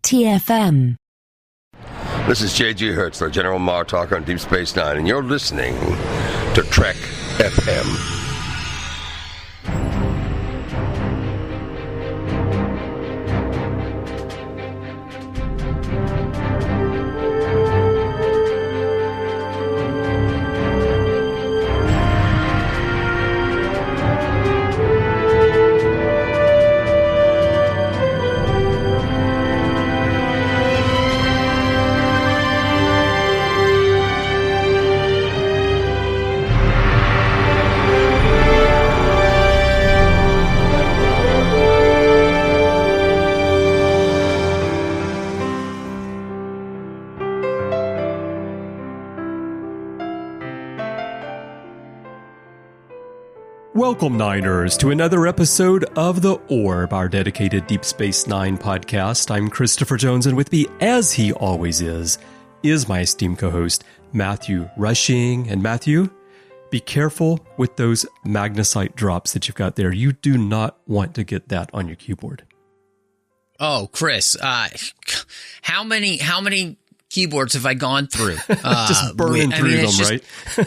TFM. This is J.G. Hertzler, General Martok on Deep Space Nine, and you're listening to Trek FM. Welcome, Niners, to another episode of The Orb, our dedicated Deep Space Nine podcast. I'm Christopher Jones, and with me, as he always is my esteemed co-host, Matthew Rushing. And Matthew, be careful with those magnesite drops that you've got there. You do not want to get that on your keyboard. Oh, Chris, how many keyboards have I gone through? Just burning through them, right?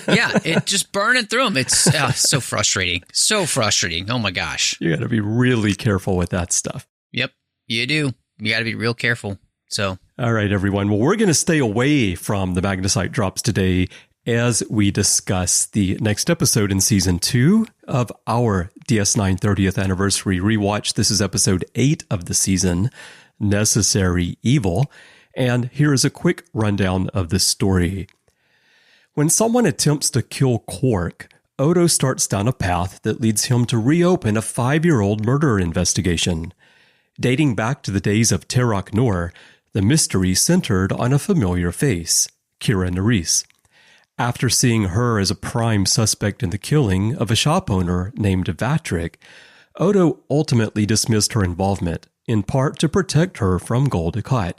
Yeah, it just burning through them. It's so frustrating. So frustrating. Oh, my gosh. You got to be really careful with that stuff. Yep, you do. You got to be real careful. So, all right, everyone. Well, we're going to stay away from the magnesite drops today as we discuss the next episode in Season 2 of our DS9 30th Anniversary rewatch. This is Episode 8 of the season, Necessary Evil. And here is a quick rundown of the story. When someone attempts to kill Quark, Odo starts down a path that leads him to reopen a 5-year-old murder investigation. Dating back to the days of Terok Nor, the mystery centered on a familiar face, Kira Nerys. After seeing her as a prime suspect in the killing of a shop owner named Vaatrik, Odo ultimately dismissed her involvement, in part to protect her from Gul Dukat,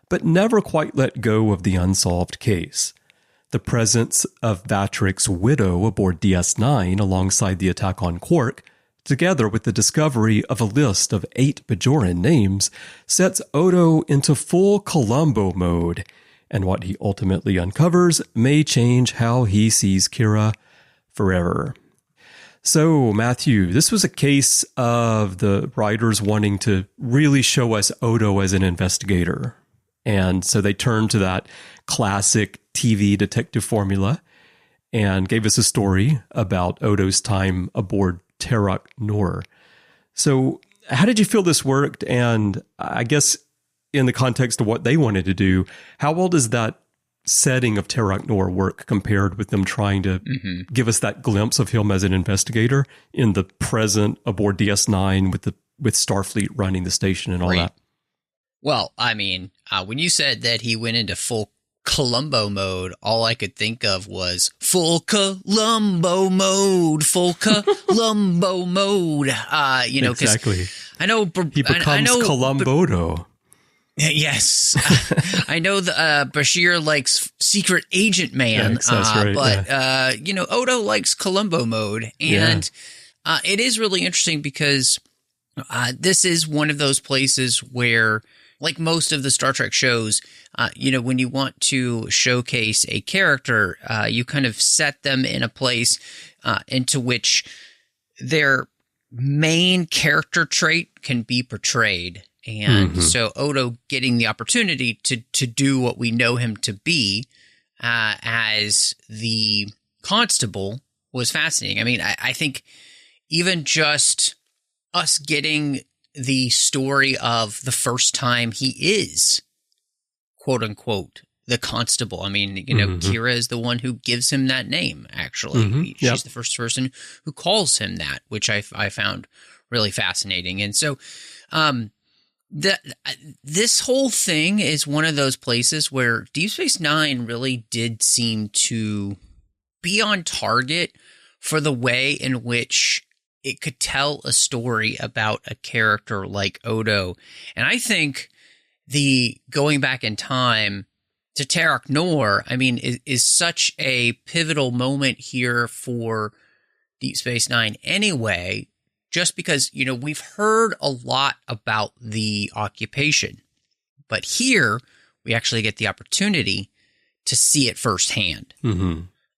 but never quite let go of the unsolved case. The presence of Vaatrik's widow aboard DS9 alongside the attack on Quark, together with the discovery of a list of 8 Bajoran names, sets Odo into full Columbo mode, and what he ultimately uncovers may change how he sees Kira forever. So, Matthew, this was a case of the writers wanting to really show us Odo as an investigator. And so they turned to that classic TV detective formula and gave us a story about Odo's time aboard Terok Nor. So how did you feel this worked? And I guess in the context of what they wanted to do, how well does that setting of Terok Nor work compared with them trying to give us that glimpse of him as an investigator in the present aboard DS9 with Starfleet running the station and all that? Well, I mean, when you said that he went into full Columbo mode, all I could think of was full Columbo mode, full Columbo mode. Exactly. I know he becomes Columbodo. Yes, I know the Bashir likes Secret Agent Man, that's right, but Odo likes Columbo mode, and it is really interesting because this is one of those places where, like most of the Star Trek shows, when you want to showcase a character, you kind of set them in a place into which their main character trait can be portrayed. And so Odo getting the opportunity to do what we know him to be as the constable was fascinating. I mean, I think even just us getting the story of the first time he is, quote unquote, the constable. I mean, Kira is the one who gives him that name, actually. She's the first person who calls him that, which I found really fascinating. And so this whole thing is one of those places where Deep Space Nine really did seem to be on target for the way in which it could tell a story about a character like Odo. And I think the going back in time to Terok Nor, I mean, is such a pivotal moment here for Deep Space Nine anyway, just because, we've heard a lot about the occupation, But here, we actually get the opportunity to see it firsthand.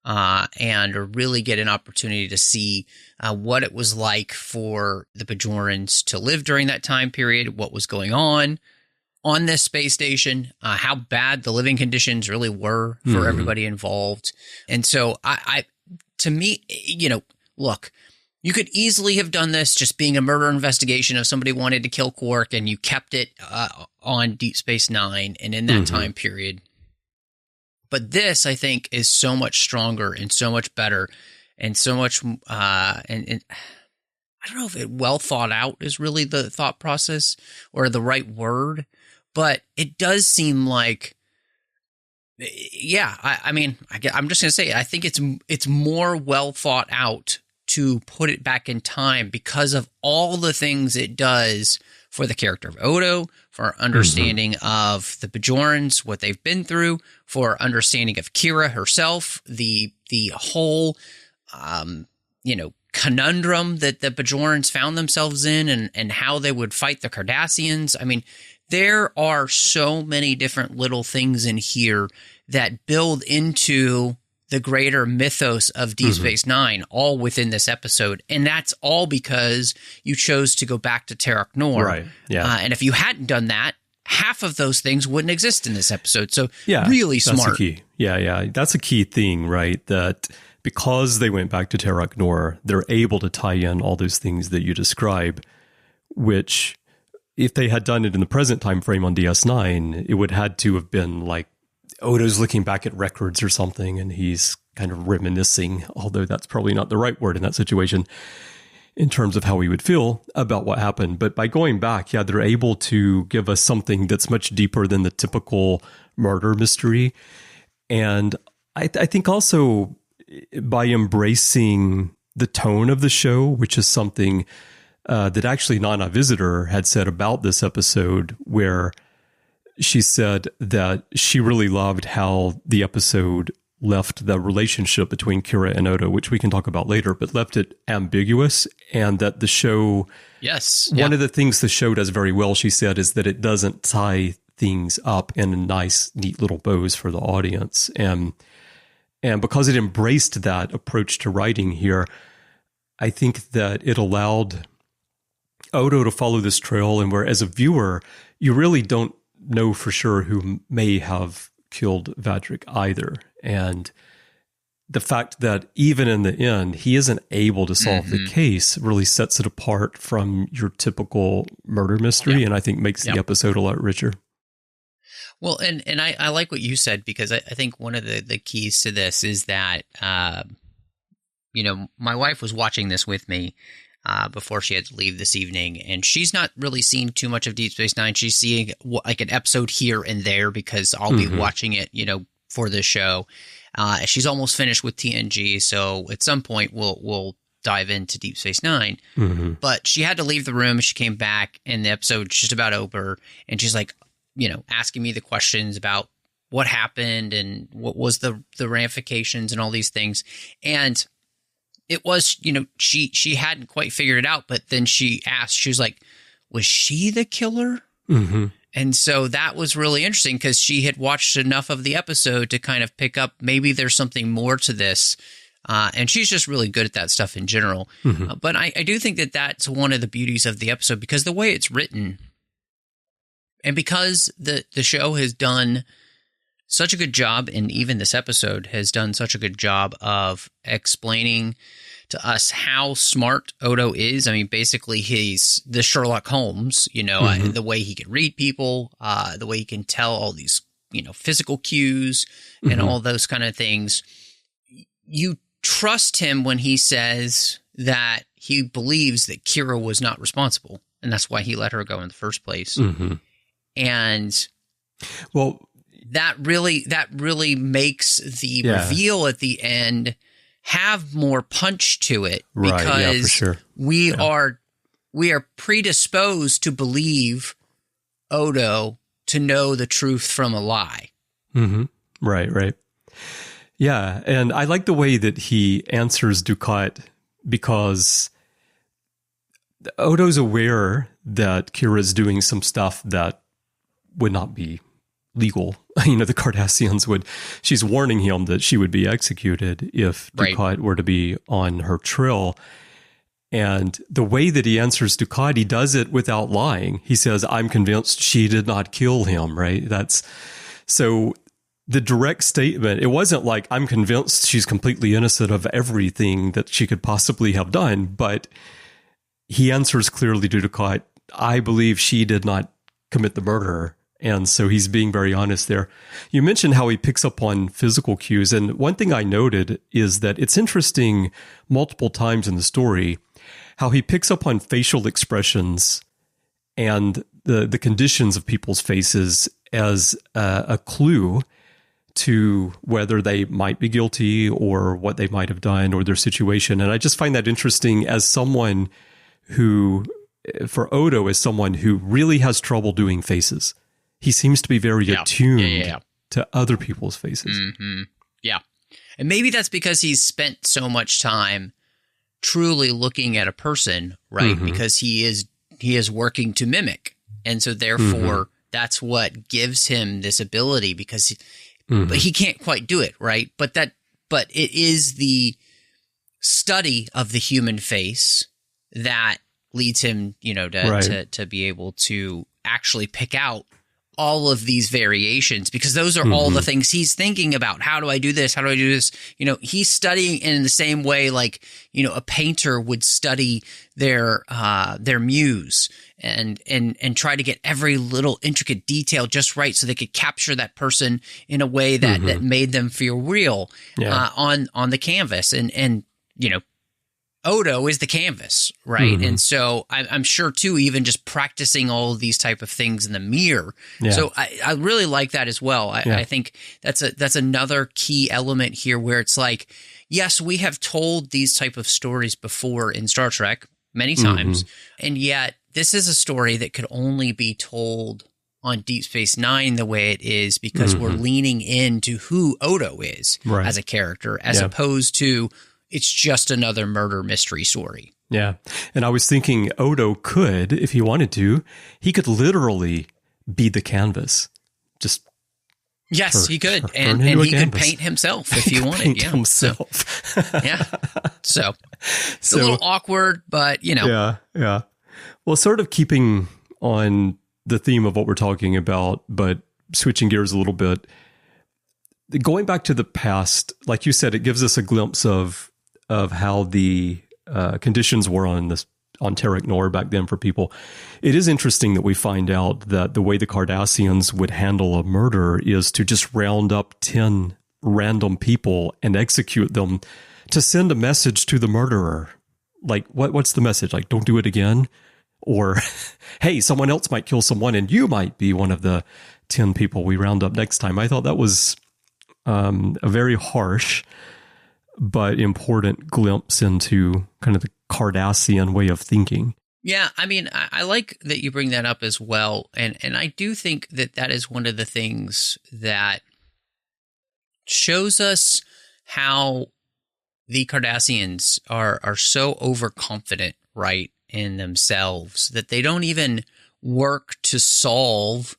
And really get an opportunity to see what it was like for the Bajorans to live during that time period, what was going on this space station, how bad the living conditions really were for everybody involved. And so to me, look, you could easily have done this just being a murder investigation of somebody wanted to kill Quark, and you kept it on Deep Space Nine and in that time period. But this, I think, is so much stronger and so much better and so much, and I don't know if it well thought out is really the thought process or the right word, but it does seem like, I'm just going to say, I think it's more well thought out to put it back in time because of all the things it does for the character of Odo, for our understanding of the Bajorans, what they've been through, for our understanding of Kira herself, the whole, conundrum that the Bajorans found themselves in and how they would fight the Cardassians. I mean, there are so many different little things in here that build into the greater mythos of Deep Space Nine, all within this episode. And that's all because you chose to go back to Terok Nor. Right. Yeah. And if you hadn't done that, half of those things wouldn't exist in this episode. So really smart. That's a key. Yeah. That's a key thing, right? That because they went back to Terok Nor, they're able to tie in all those things that you describe, which if they had done it in the present time frame on DS9, it would had to have been like Odo's looking back at records or something, and he's kind of reminiscing, although that's probably not the right word in that situation in terms of how we would feel about what happened. But by going back, they're able to give us something that's much deeper than the typical murder mystery. And I think also by embracing the tone of the show, which is something that actually Nana Visitor had said about this episode, where she said that she really loved how the episode left the relationship between Kira and Odo, which we can talk about later, but left it ambiguous, and that the show... One of the things the show does very well, she said, is that it doesn't tie things up in nice, neat little bows for the audience. And because it embraced that approach to writing here, I think that it allowed Odo to follow this trail, and where as a viewer, you really don't know for sure who may have killed Vaatrik either. And the fact that even in the end, he isn't able to solve the case really sets it apart from your typical murder mystery, and I think makes the episode a lot richer. Well, and I like what you said, because I think one of the keys to this is that, my wife was watching this with me before she had to leave this evening, and she's not really seen too much of Deep Space Nine. She's seeing like an episode here and there because I'll be watching it, for this show. She's almost finished with TNG, so at some point we'll dive into Deep Space Nine. But she had to leave the room. She came back, and the episode's just about over, and she's like, asking me the questions about what happened and what was the ramifications and all these things. And it was, she hadn't quite figured it out, but then she asked, she was like, was she the killer? And so that was really interesting, because she had watched enough of the episode to kind of pick up, maybe there's something more to this. And she's just really good at that stuff in general. But I do think that that's one of the beauties of the episode, because the way it's written, and because the show has done such a good job, and even this episode has done such a good job of explaining to us how smart Odo is. I mean, basically he's the Sherlock Holmes, the way he can read people, the way he can tell all these, physical cues and all those kind of things. You trust him when he says that he believes that Kira was not responsible, and that's why he let her go in the first place. And that really makes the reveal at the end have more punch to it, because we are predisposed to believe Odo to know the truth from a lie. Right. Yeah, and I like the way that he answers Dukat, because Odo's aware that Kira's doing some stuff that would not be legal. The Cardassians she's warning him that she would be executed if Dukat were to be on her trail. And the way that he answers Dukat, he does it without lying. He says, I'm convinced she did not kill him, right? So the direct statement, it wasn't like, I'm convinced she's completely innocent of everything that she could possibly have done, but he answers clearly to Dukat, I believe she did not commit the murder. And so he's being very honest there. You mentioned how he picks up on physical cues. And one thing I noted is that it's interesting multiple times in the story how he picks up on facial expressions and the conditions of people's faces as a clue to whether they might be guilty or what they might have done or their situation. And I just find that interesting as someone who, for Odo, as someone who really has trouble doing faces. He seems to be very attuned to other people's faces. Mm-hmm. Yeah. And maybe that's because he's spent so much time truly looking at a person, right? Mm-hmm. Because he is working to mimic. And so therefore that's what gives him this ability, because but he can't quite do it, right? But it is the study of the human face that leads him, to be able to actually pick out all of these variations, because those are all the things he's thinking about. How do I do this? How do I do this? He's studying in the same way, like, a painter would study their muse and try to get every little intricate detail just right so they could capture that person in a way that made them feel real on the canvas. And Odo is the canvas, right? And so I'm sure too, even just practicing all of these type of things in the mirror. Yeah. So I really like that as well. I think that's another key element here, where it's like, yes, we have told these type of stories before in Star Trek many times, and yet this is a story that could only be told on Deep Space Nine the way it is because we're leaning into who Odo is as a character, as opposed to it's just another murder mystery story. Yeah. And I was thinking Odo could, if he wanted to, he could literally be the canvas. Just he could. And he could paint himself if he wanted. Paint himself. So it's a little awkward, but Yeah. Well, sort of keeping on the theme of what we're talking about, but switching gears a little bit. Going back to the past, like you said, it gives us a glimpse of how the conditions were on Terok Nor back then for people. It is interesting that we find out that the way the Cardassians would handle a murder is to just round up 10 random people and execute them to send a message to the murderer. Like, what's the message? Like, don't do it again? Or, hey, someone else might kill someone and you might be one of the 10 people we round up next time. I thought that was a very harsh but important glimpse into kind of the Cardassian way of thinking. Yeah, I mean, I like that you bring that up as well. And I do think that is one of the things that shows us how the Cardassians are so overconfident, right, in themselves that they don't even work to solve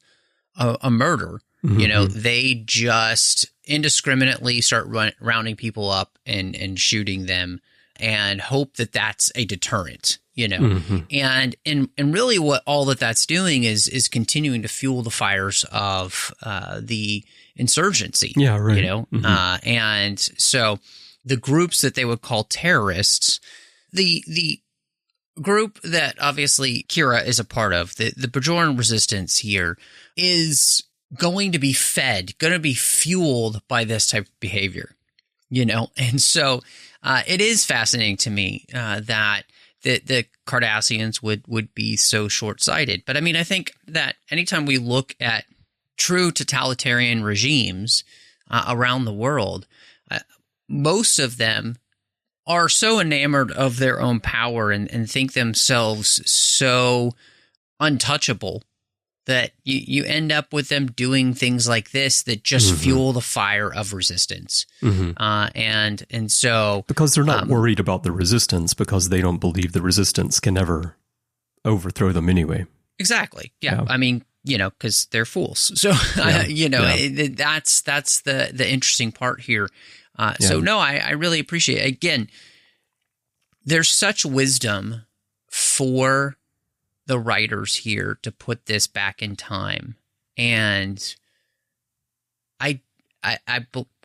a murder. They just indiscriminately start rounding people up and shooting them and hope that that's a deterrent, and really what all that's doing is continuing to fuel the fires of the insurgency. Yeah, right. And so the groups that they would call terrorists, the group that obviously Kira is a part of, the Bajoran resistance here, is going to be fueled by this type of behavior, and so it is fascinating to me that the Cardassians would be so short-sighted. But I mean, I think that anytime we look at true totalitarian regimes around the world, most of them are so enamored of their own power and think themselves so untouchable that you end up with them doing things like this that just fuel the fire of resistance. And so... Because they're not worried about the resistance, because they don't believe the resistance can ever overthrow them anyway. Exactly. Yeah. I mean, because they're fools. So, that's the interesting part here. So, no, I really appreciate it. Again, there's such wisdom for the writers here to put this back in time. And I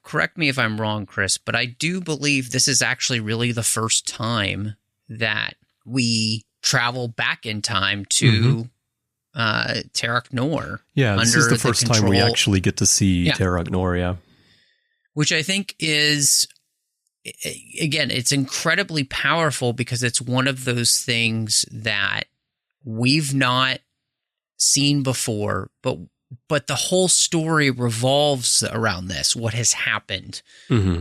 correct me if I'm wrong, Chris, but I do believe this is actually really the first time that we travel back in time to Terok Nor. Yeah, this is the first time we actually get to see Terok Nor, which I think is, again, it's incredibly powerful because it's one of those things that we've not seen before, but the whole story revolves around this, what has happened in,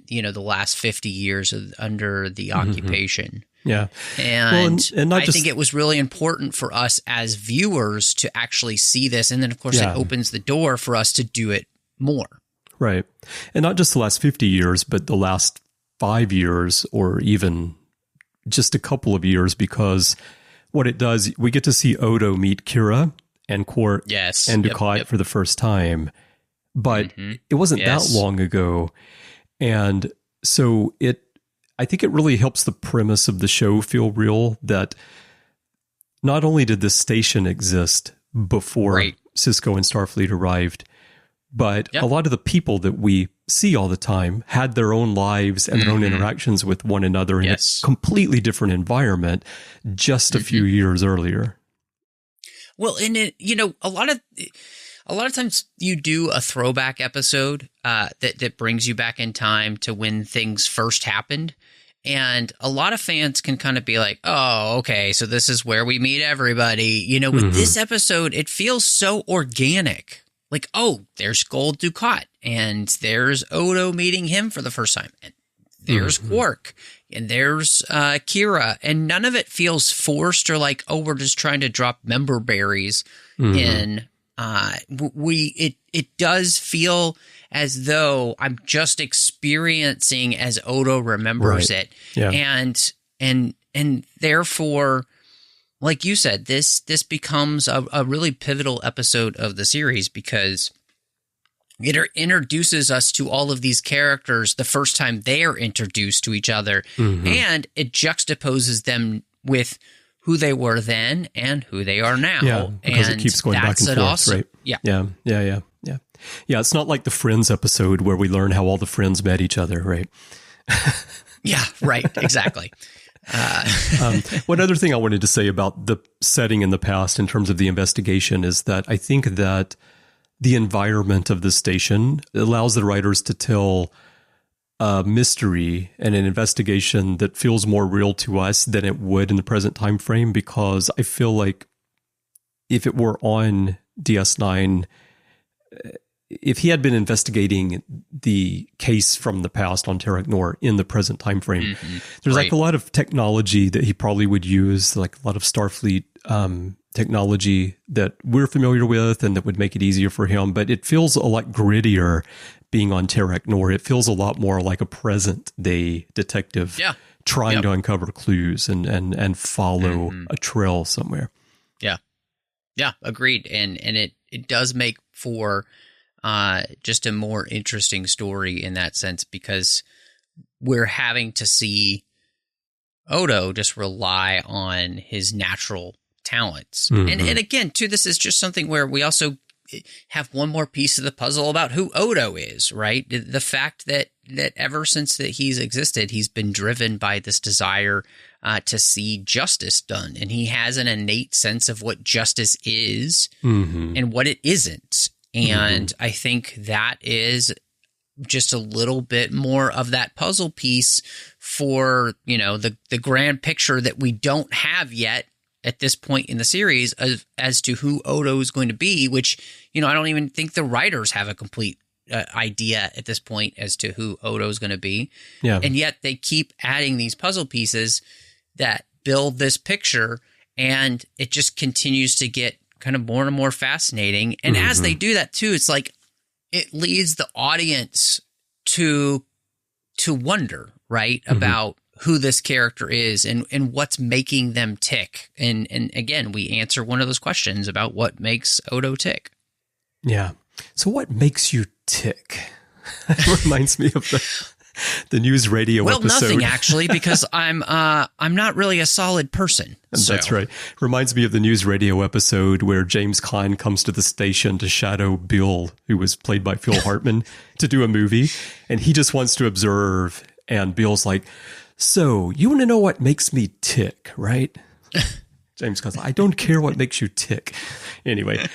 the last 50 years under the occupation. Yeah. And I think it was really important for us as viewers to actually see this. And then, of course, it opens the door for us to do it more. Right. And not just the last 50 years, but the last 5 years or even just a couple of years, because what it does, we get to see Odo meet Kira and Quark and Dukat for the first time. But it wasn't that long ago. And so I think it really helps the premise of the show feel real, that not only did this station exist before Sisko and Starfleet arrived, but a lot of the people that we see all the time had their own lives and their own interactions with one another in a completely different environment just a few years earlier. Well, and a lot of times you do a throwback episode that brings you back in time to when things first happened. And a lot of fans can kind of be like, oh, okay, so this is where we meet everybody. With this episode, it feels so organic. Like, oh, there's Gul Dukat, and there's Odo meeting him for the first time, and there's Quark, and there's Kira, and none of it feels forced or like, oh, we're just trying to drop member berries in. It does feel as though I'm just experiencing as Odo remembers it, and therefore, like you said, this becomes a really pivotal episode of the series because it introduces us to all of these characters the first time they are introduced to each other, and it juxtaposes them with who they were then and who they are now. Yeah, because it keeps going back and forth, right? Yeah. Yeah, it's not like the Friends episode where we learn how all the friends met each other, right? Yeah, right, exactly. One other thing I wanted to say about the setting in the past in terms of the investigation is that I think that the environment of the station allows the writers to tell a mystery and an investigation that feels more real to us than it would in the present time frame, because I feel like if it were on DS9, if he had been investigating the case from the past on Terok Nor in the present time frame, there's like a lot of technology that he probably would use, like a lot of Starfleet technology that we're familiar with and that would make it easier for him. But it feels a lot grittier being on Terok Nor. It feels a lot more like a present day detective trying to uncover clues and follow a trail somewhere. Yeah, agreed. And it does make for just a more interesting story in that sense, because we're having to see Odo just rely on his natural talents. And again, too, this is just something where we also have one more piece of the puzzle about who Odo is, right? The fact that ever since that he's existed, he's been driven by this desire to see justice done. And he has an innate sense of what justice is and what it isn't. And I think that is just a little bit more of that puzzle piece for, the grand picture that we don't have yet at this point in the series as to who Odo is going to be, which, I don't even think the writers have a complete idea at this point as to who Odo is going to be. Yeah. And yet they keep adding these puzzle pieces that build this picture, and it just continues to get kind of more and more fascinating. And as they do that too, it's like it leads the audience to wonder, right, about who this character is and what's making them tick. And again, we answer one of those questions about what makes Odo tick. Yeah. So what makes you tick? It reminds me of the news radio episode. Well, nothing actually, because I'm not really a solid person. So. That's right. Reminds me of the news radio episode where James Caan comes to the station to shadow Bill, who was played by Phil Hartman, to do a movie, and he just wants to observe. And Bill's like, "So you want to know what makes me tick, right?" James Caan's like, "I don't care what makes you tick." Anyway.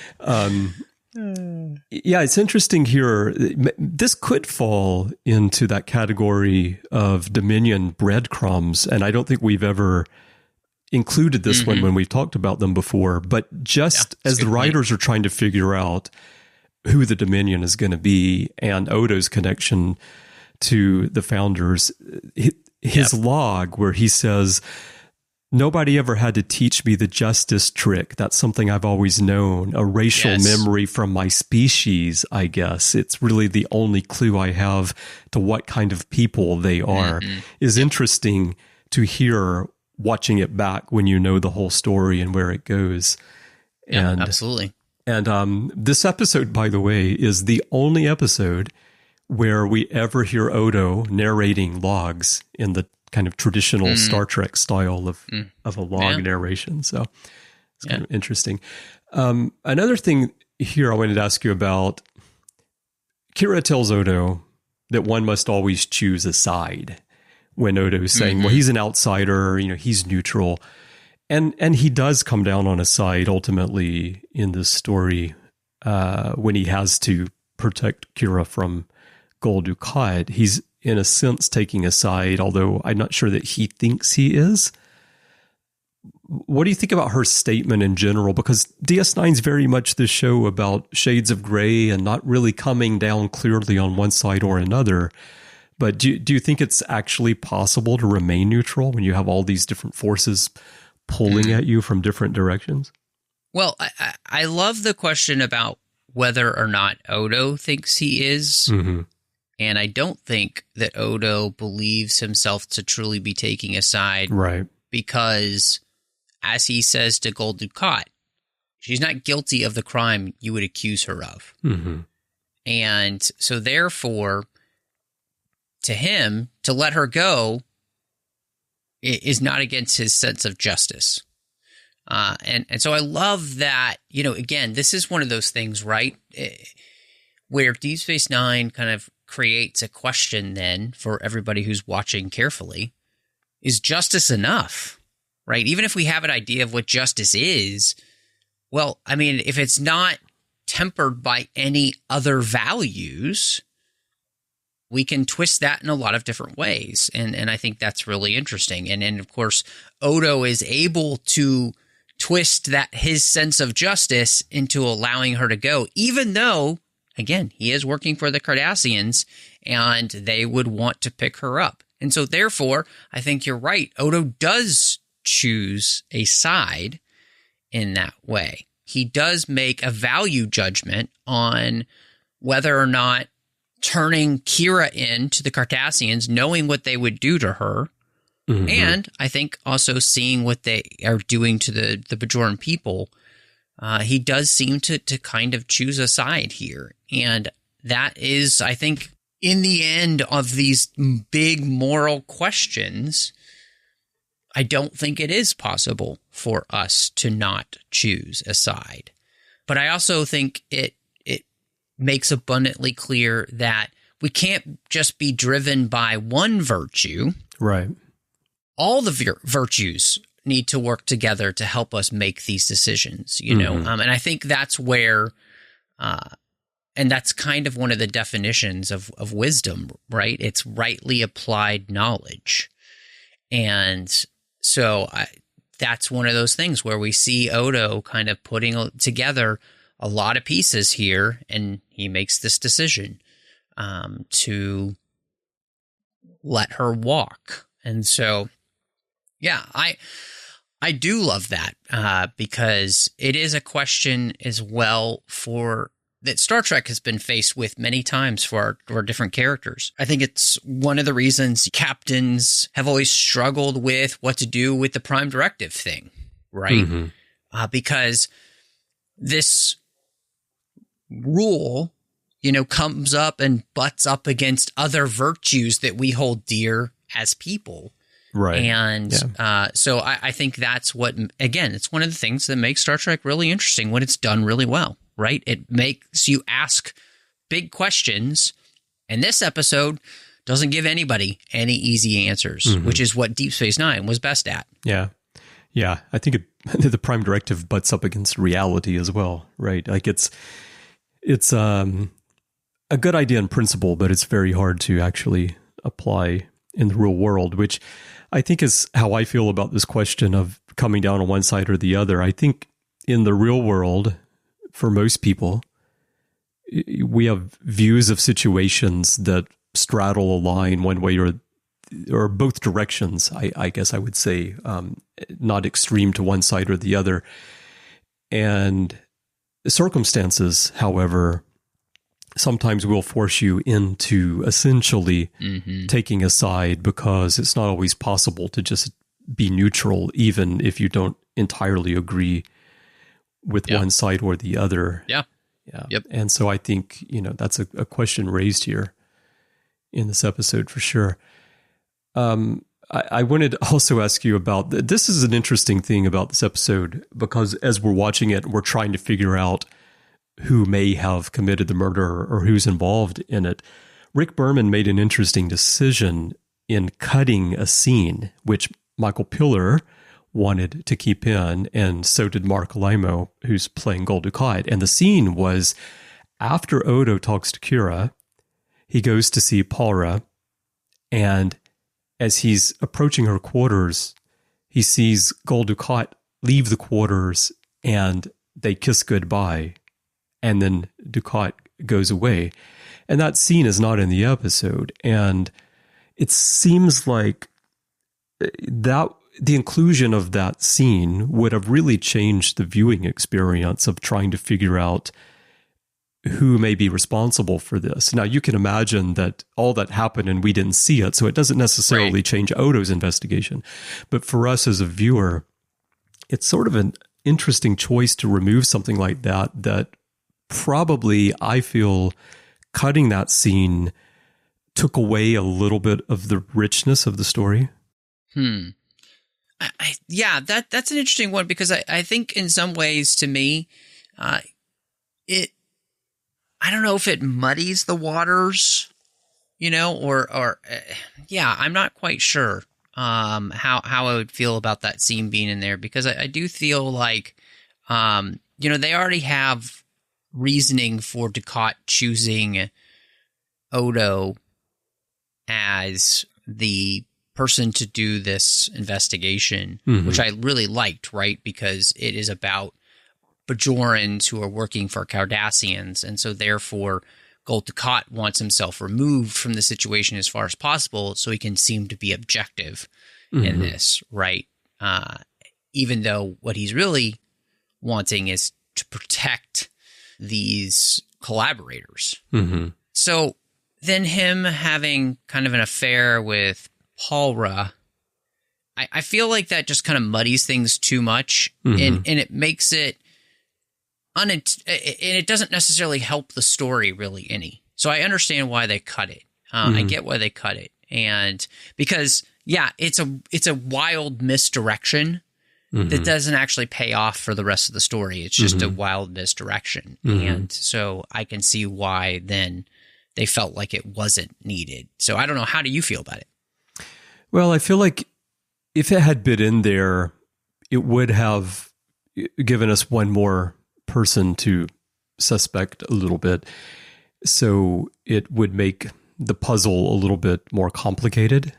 Yeah, it's interesting here. This could fall into that category of Dominion breadcrumbs, and I don't think we've ever included this one when we've talked about them before. But just as the writers are trying to figure out who the Dominion is going to be and Odo's connection to the founders, his log where he says, "Nobody ever had to teach me the justice trick. That's something I've always known. A racial memory from my species, I guess. It's really the only clue I have to what kind of people they are." Is interesting to hear watching it back when you know the whole story and where it goes. And absolutely. And this episode, by the way, is the only episode where we ever hear Odo narrating logs in the kind of traditional Star Trek style of a log narration. So it's kind of interesting. Another thing here I wanted to ask you about, Kira tells Odo that one must always choose a side when Odo is saying, well, he's an outsider, he's neutral. And he does come down on a side ultimately in this story when he has to protect Kira from Gul Dukat. He's in a sense taking a side, although I'm not sure that he thinks he is. What do you think about her statement in general? Because DS9 is very much this show about shades of gray and not really coming down clearly on one side or another. But do you think it's actually possible to remain neutral when you have all these different forces pulling at you from different directions? Well, I love the question about whether or not Odo thinks he is. And I don't think that Odo believes himself to truly be taking a side. Right. Because, as he says to Gul Dukat, she's not guilty of the crime you would accuse her of. And so therefore, to him, to let her go is not against his sense of justice. And so I love that, again, this is one of those things, right, where Deep Space Nine kind of creates a question then for everybody who's watching carefully. Is justice enough, right? Even if we have an idea of what justice is, well, I mean, if it's not tempered by any other values, we can twist that in a lot of different ways. And I think that's really interesting. And of course, Odo is able to twist that his sense of justice into allowing her to go, even though, again, he is working for the Cardassians and they would want to pick her up. And so therefore, I think you're right. Odo does choose a side in that way. He does make a value judgment on whether or not turning Kira in to the Cardassians, knowing what they would do to her, and I think also seeing what they are doing to the Bajoran people, he does seem to kind of choose a side here. And that is, I think, in the end of these big moral questions, I don't think it is possible for us to not choose a side. But I also think it makes abundantly clear that we can't just be driven by one virtue. Right. All the virtues need to work together to help us make these decisions, and I think that's where, and that's kind of one of the definitions of wisdom, right? It's rightly applied knowledge. And so that's one of those things where we see Odo kind of putting together a lot of pieces here, and he makes this decision to let her walk. And so, yeah, I do love that because it is a question as well for that Star Trek has been faced with many times for our different characters. I think it's one of the reasons captains have always struggled with what to do with the Prime Directive thing, right? Because this rule, comes up and butts up against other virtues that we hold dear as people. Right. And so I think that's what, again, it's one of the things that makes Star Trek really interesting when it's done really well, right? It makes you ask big questions. And this episode doesn't give anybody any easy answers, which is what Deep Space Nine was best at. Yeah. Yeah. I think the Prime Directive butts up against reality as well, right? Like it's a good idea in principle, but it's very hard to actually apply in the real world, which I think is how I feel about this question of coming down on one side or the other. I think in the real world, for most people, we have views of situations that straddle a line one way or both directions, I guess I would say, not extreme to one side or the other. And circumstances, however, sometimes will force you into essentially taking a side, because it's not always possible to just be neutral, even if you don't entirely agree with one side or the other. Yeah. Yep. And so I think, that's a question raised here in this episode for sure. I wanted to also ask you about, this is an interesting thing about this episode, because as we're watching it, we're trying to figure out who may have committed the murder or who's involved in it. Rick Berman made an interesting decision in cutting a scene, which Michael Piller wanted to keep in, and so did Mark Limo, who's playing Gul Dukat. And the scene was after Odo talks to Kira, he goes to see Palra, and as he's approaching her quarters, he sees Gul Dukat leave the quarters, and they kiss goodbye. And then Dukat goes away. And that scene is not in the episode. And it seems like that the inclusion of that scene would have really changed the viewing experience of trying to figure out who may be responsible for this. Now, you can imagine that all that happened and we didn't see it, so it doesn't necessarily change Odo's investigation. But for us as a viewer, it's sort of an interesting choice to remove something like that probably, I feel, cutting that scene took away a little bit of the richness of the story. That's an interesting one, because I think in some ways, to me, I don't know if it muddies the waters, I'm not quite sure how I would feel about that scene being in there, because I do feel like, they already have reasoning for Dukat choosing Odo as the person to do this investigation, which I really liked, right? Because it is about Bajorans who are working for Cardassians, and so therefore Gul Dukat wants himself removed from the situation as far as possible so he can seem to be objective in this, right? Even though what he's really wanting is to protect these collaborators. So then him having kind of an affair with Palra, I feel like that just kind of muddies things too much, and it makes it and it doesn't necessarily help the story really any. So I understand why they cut it. I get why they cut it, and because it's a wild misdirection that doesn't actually pay off for the rest of the story. It's just a wild misdirection. And so I can see why then they felt like it wasn't needed. So I don't know. How do you feel about it? Well, I feel like if it had been in there, it would have given us one more person to suspect a little bit. So it would make the puzzle a little bit more complicated.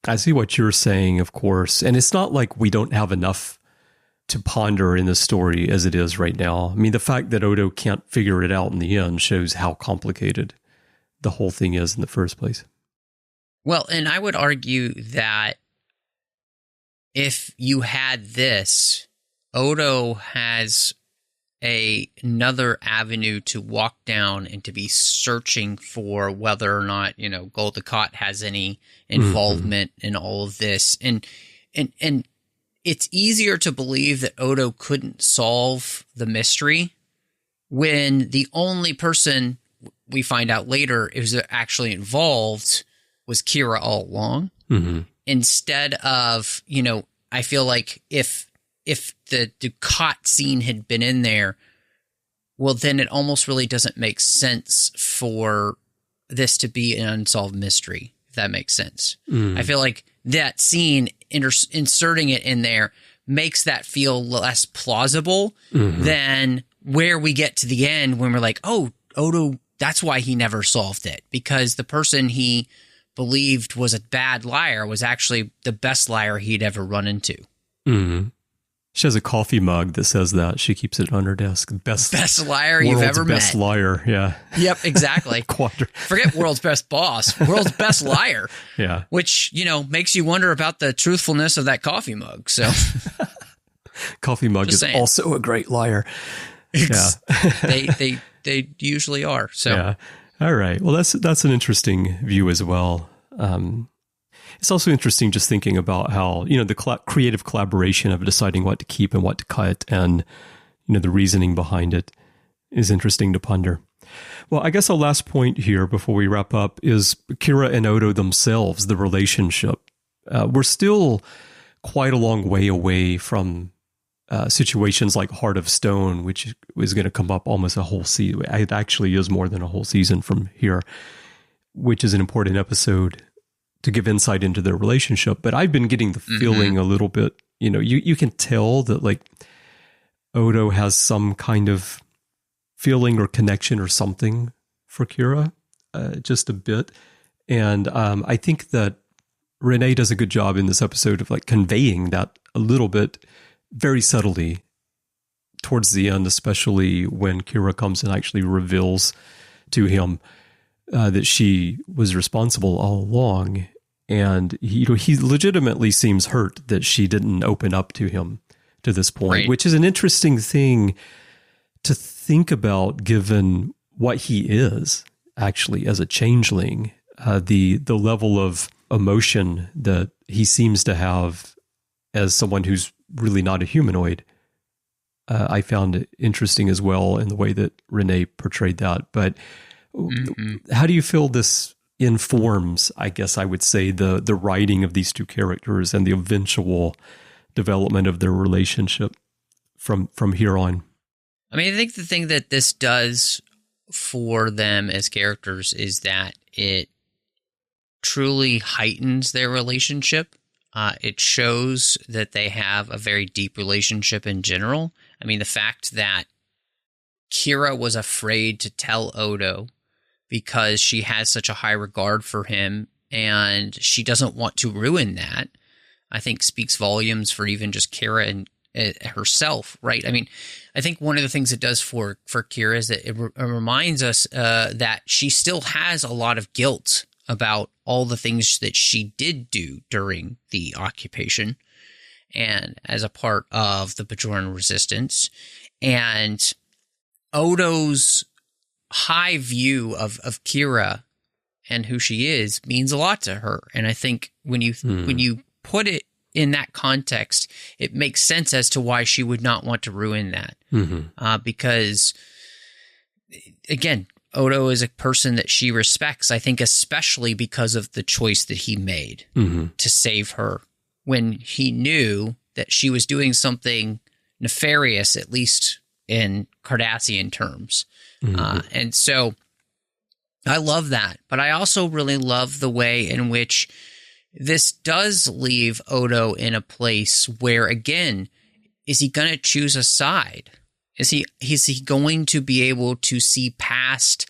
I see what you're saying, of course. And it's not like we don't have enough to ponder in the story as it is right now. I mean, the fact that Odo can't figure it out in the end shows how complicated the whole thing is in the first place. Well, and I would argue that if you had this, Odo has another avenue to walk down and to be searching for whether or not, Gul Dukat has any involvement in all of this. And it's easier to believe that Odo couldn't solve the mystery when the only person we find out later is actually involved was Kira all along. Mm-hmm. Instead of, I feel like if the Dukat scene had been in there, well, then it almost really doesn't make sense for this to be an unsolved mystery, if that makes sense. I feel like that scene, inserting it in there, makes that feel less plausible than where we get to the end when we're like, oh, Odo, that's why he never solved it, because the person he believed was a bad liar was actually the best liar he'd ever run into. Mm-hmm. She has a coffee mug that says that. She keeps it on her desk. Best liar you've ever met. Best liar, yeah. Yep, exactly. Forget world's best boss. World's best liar. Yeah. Which, makes you wonder about the truthfulness of that coffee mug. So, coffee mug is also a great liar. Yeah. They usually are. So, yeah. All right. Well, that's an interesting view as well. It's also interesting just thinking about how, the creative collaboration of deciding what to keep and what to cut, and, the reasoning behind it is interesting to ponder. Well, I guess our last point here before we wrap up is Kira and Odo themselves, the relationship. We're still quite a long way away from situations like Heart of Stone, which is going to come up almost a whole season. It actually is more than a whole season from here, which is an important episode to give insight into their relationship. But I've been getting the feeling a little bit, you can tell that like Odo has some kind of feeling or connection or something for Kira, just a bit. And I think that Renee does a good job in this episode of like conveying that a little bit very subtly towards the end, especially when Kira comes and actually reveals to him that she was responsible all along. And he legitimately seems hurt that she didn't open up to him to this point, right. Which is an interesting thing to think about given what he is actually as a changeling, the level of emotion that he seems to have as someone who's really not a humanoid. I found it interesting as well in the way that Renee portrayed that. But how do you feel this informs, I guess I would say, the writing of these two characters and the eventual development of their relationship from here on? I mean, I think the thing that this does for them as characters is that it truly heightens their relationship. It shows that they have a very deep relationship in general. I mean, the fact that Kira was afraid to tell Odo because she has such a high regard for him and she doesn't want to ruin that, I think speaks volumes for even just Kira and herself, right? I mean, I think one of the things it does for Kira is that it reminds us that she still has a lot of guilt about all the things that she did do during the occupation and as a part of the Bajoran resistance. And Odo's high view of Kira and who she is means a lot to her. And I think when you put it in that context, it makes sense as to why she would not want to ruin that. Because, again, Odo is a person that she respects, I think, especially because of the choice that he made to save her when he knew that she was doing something nefarious, at least in Cardassian terms. And so I love that. But I also really love the way in which this does leave Odo in a place where, again, is he going to choose a side? Is he going to be able to see past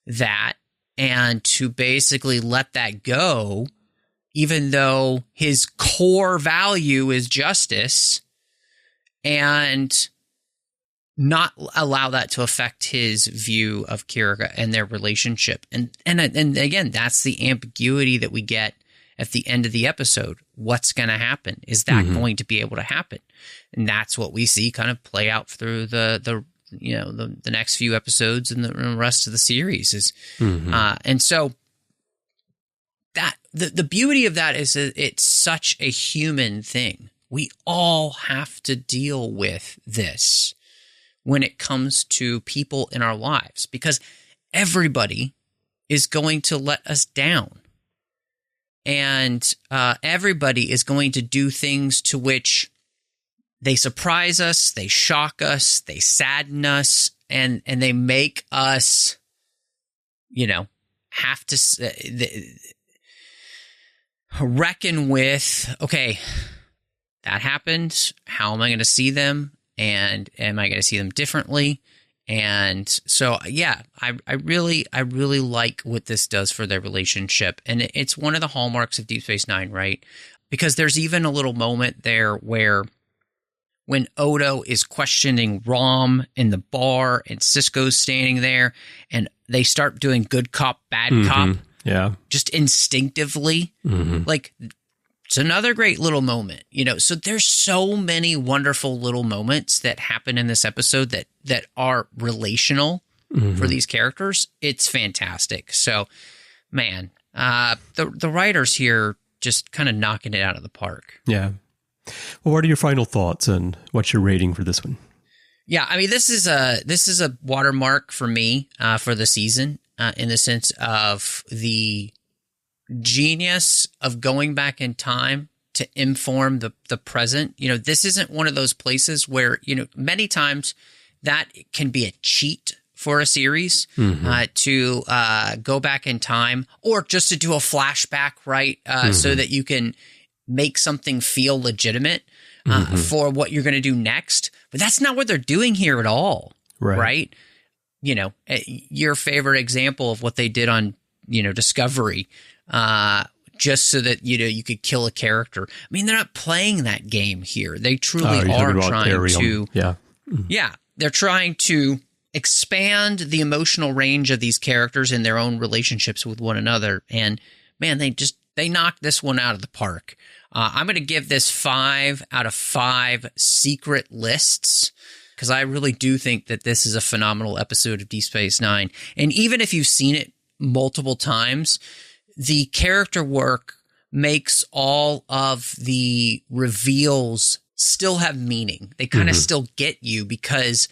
that and to basically let that go, even though his core value is justice, and not allow that to affect his view of Kira and their relationship? And again, that's the ambiguity that we get at the end of the episode. What's going to happen? Is that going to be able to happen? And that's what we see kind of play out through the the next few episodes and the rest of the series is, and so that the beauty of that is that it's such a human thing. We all have to deal with this when it comes to people in our lives, because everybody is going to let us down. And everybody is going to do things to which they surprise us, they shock us, they sadden us, and they make us, have to reckon with, okay, that happened. How am I going to see them? And am I going to see them differently? And so, yeah, I really like what this does for their relationship. And it's one of the hallmarks of Deep Space Nine, right? Because there's even a little moment there where when Odo is questioning Rom in the bar and Sisko's standing there and they start doing good cop, bad cop. Yeah. Just instinctively. Like, it's another great little moment, So there's so many wonderful little moments that happen in this episode that are relational for these characters. It's fantastic. So, man, the writers here just kind of knocking it out of the park. Yeah. Well, what are your final thoughts and what's your rating for this one? Yeah, I mean, this is a watermark for me for the season in the sense of the genius of going back in time to inform the present. This isn't one of those places where, many times that can be a cheat for a series to go back in time or just to do a flashback, right? So that you can make something feel legitimate for what you're going to do next. But that's not what they're doing here at all, right? Your favorite example of what they did on, Discovery, just so that, you could kill a character. I mean, they're not playing that game here. They truly are trying to, they're trying to expand the emotional range of these characters in their own relationships with one another. And man, they knocked this one out of the park. I'm going to give this 5 out of 5 secret lists, because I really do think that this is a phenomenal episode of Deep Space Nine. And even if you've seen it multiple times, the character work makes all of the reveals still have meaning. They kind of still get you because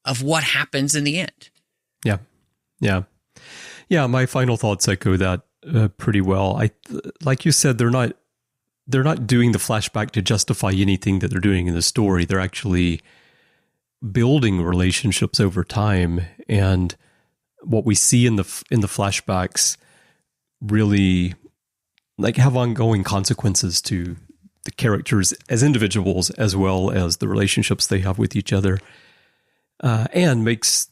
of what happens in the end. Yeah. My final thoughts echo that pretty well. Like you said, they're not doing the flashback to justify anything that they're doing in the story. They're actually building relationships over time, and what we see in the flashbacks really have ongoing consequences to the characters as individuals as well as the relationships they have with each other, and makes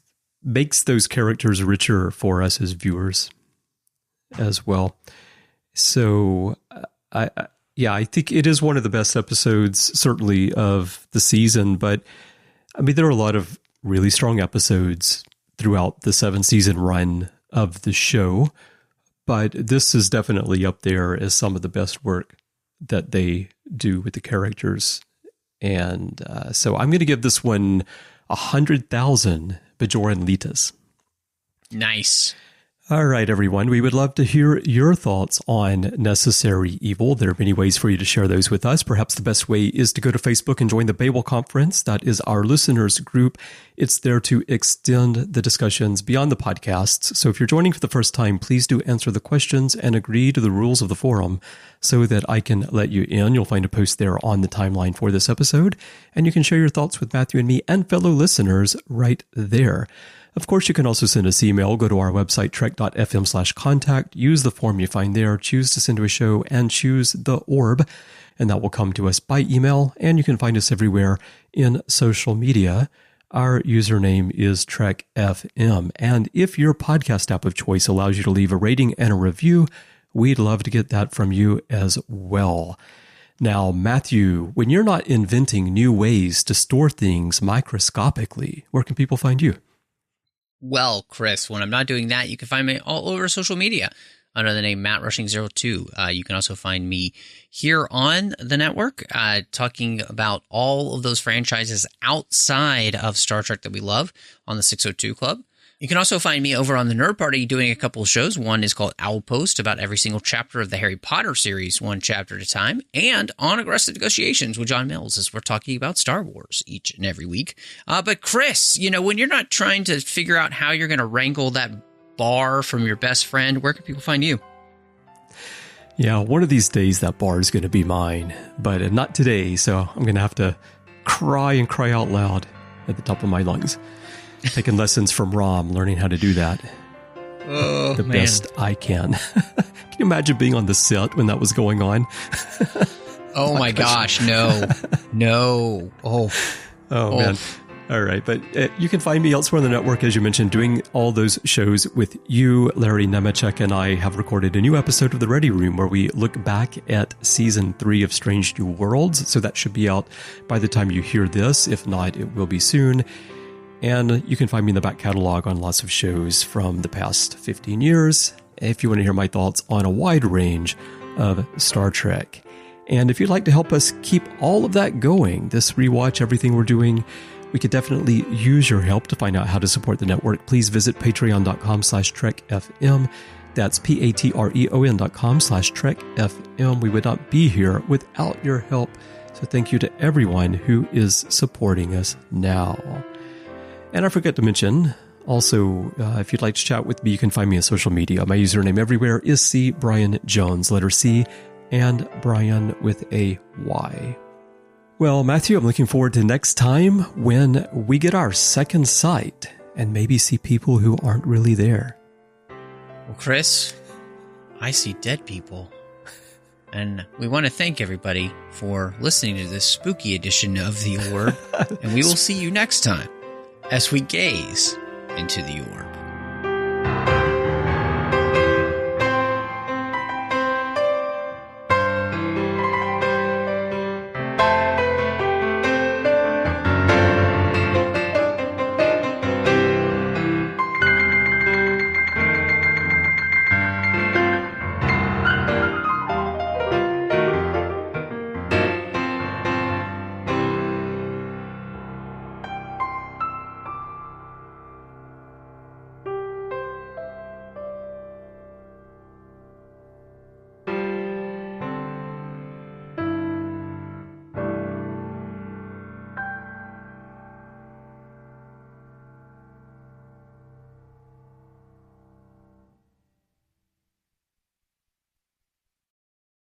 those characters richer for us as viewers as well. So I think it is one of the best episodes, certainly, of the season. But I mean, there are a lot of really strong episodes throughout the 7-season run of the show, but this is definitely up there as some of the best work that they do with the characters. And so I'm going to give this one 100,000 Bajoran Litas. Nice. All right, everyone. We would love to hear your thoughts on Necessary Evil. There are many ways for you to share those with us. Perhaps the best way is to go to Facebook and join the Babel Conference. That is our listeners group. It's there to extend the discussions beyond the podcasts. So if you're joining for the first time, please do answer the questions and agree to the rules of the forum so that I can let you in. You'll find a post there on the timeline for this episode, and you can share your thoughts with Matthew and me and fellow listeners right there. Of course, you can also send us email. Go to our website, trek.fm/contact. Use the form you find there. Choose to send to a show and choose the orb, and that will come to us by email. And you can find us everywhere in social media. Our username is TrekFM. And if your podcast app of choice allows you to leave a rating and a review, we'd love to get that from you as well. Now, Matthew, when you're not inventing new ways to store things microscopically, where can people find you? Well, Chris, when I'm not doing that, you can find me all over social media. under the name Matt Rushing02. You can also find me here on the network talking about all of those franchises outside of Star Trek that we love on the 602 Club. You can also find me over on the Nerd Party doing a couple of shows. One is called Owl Post, about every single chapter of the Harry Potter series, one chapter at a time, and on Aggressive Negotiations with John Mills, as we're talking about Star Wars each and every week. But Chris, when you're not trying to figure out how you're going to wrangle that bar from your best friend, where can people find you? Yeah, one of these days that bar is going to be mine, but not today, so I'm going to have to cry out loud at the top of my lungs. Taking lessons from Rom, learning how to do that the best I can. Can you imagine being on the set when that was going on? Oh my gosh, no. Oh, man. All right, but you can find me elsewhere on the network, as you mentioned, doing all those shows with you. Larry Nemechek and I have recorded a new episode of The Ready Room where we look back at Season 3 of Strange New Worlds. So that should be out by the time you hear this. If not, it will be soon. And you can find me in the back catalog on lots of shows from the past 15 years if you want to hear my thoughts on a wide range of Star Trek. And if you'd like to help us keep all of that going, this rewatch, everything we're doing, we could definitely use your help. To find out how to support the network, please visit patreon.com/trekfm. That's patreon.com/trekfm. We would not be here without your help. So thank you to everyone who is supporting us now. And I forgot to mention, also, if you'd like to chat with me, you can find me on social media. My username everywhere is C. Bryan Jones, letter C, and Bryan with a Y. Well, Matthew, I'm looking forward to next time when we get our second sight and maybe see people who aren't really there. Well, Chris, I see dead people. And we want to thank everybody for listening to this spooky edition of The Orb. And we will see you next time as we gaze into the orb.